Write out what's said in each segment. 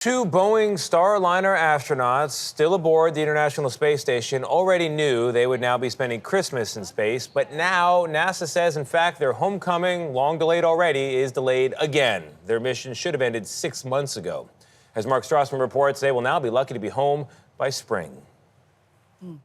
Two Boeing Starliner astronauts still aboard the International Space Station already knew they would now be spending Christmas in space. But now NASA says, in fact, their homecoming, long delayed already, is delayed again. Their mission should have ended 6 months ago. As Mark Strassman reports, they will now be lucky to be home by spring.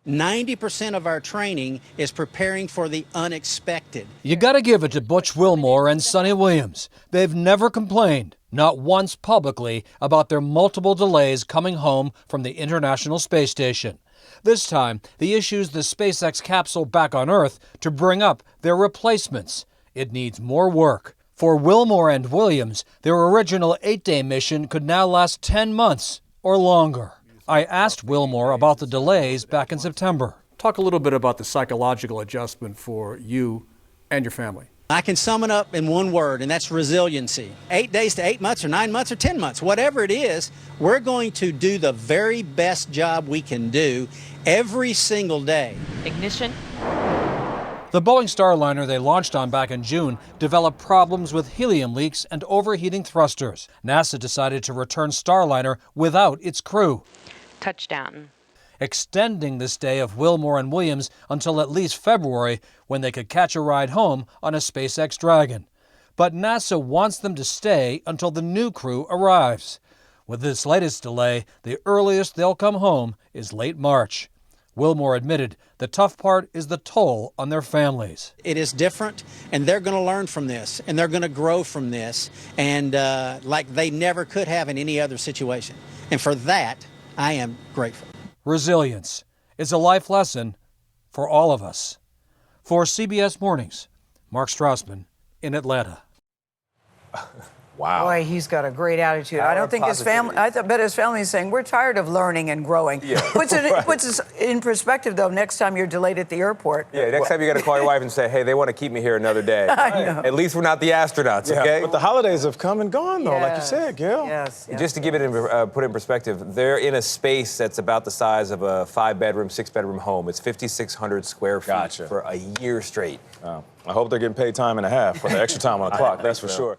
90% of our training is preparing for the unexpected. You got to give it to Butch, Wilmore, and Suni Williams. They've never complained, not once publicly, about their multiple delays coming home from the International Space Station. This time, the issue's the SpaceX capsule back on Earth to bring up their replacements. It needs more work. For Wilmore and Williams, their original 8-day mission could now last 10 months or longer. I asked Wilmore about the delays back in September. Talk a little bit about the psychological adjustment for you and your family. I can sum it up in one word, and that's resiliency. 8 days to 8 months or 9 months or 10 months, whatever it is, we're going to do the very best job we can do every single day. Ignition. The Boeing Starliner they launched on back in June developed problems with helium leaks and overheating thrusters. NASA decided to return Starliner without its crew, Touchdown. extending the stay of Wilmore and Williams until at least February, when they could catch a ride home on a SpaceX Dragon. But NASA wants them to stay until the new crew arrives. With this latest delay, the earliest they'll come home is late March. Wilmore admitted the tough part is the toll on their families. It is different, and they're going to learn from this, and they're going to grow from this, and like they never could have in any other situation. And for that, I am grateful. Resilience is a life lesson for all of us. For CBS Mornings, Mark Strassman in Atlanta. Wow. Boy, he's got a great attitude. Power I don't think his family, bet his family is saying, we're tired of learning and growing. Yeah, Puts us in perspective, though, next time you're delayed at the airport. Yeah, next time you got to call your wife and say, hey, they want to keep me here another day. I know. At least we're not the astronauts, okay? But the holidays have come and gone, though, like you Yes, said, Gayle. Yes. Just to give it put it in perspective, they're in a space that's about the size of a 5-bedroom, 6-bedroom home. It's 5,600 square feet for a year straight. I hope they're getting paid time and a half for the extra time on the clock, that's for sure.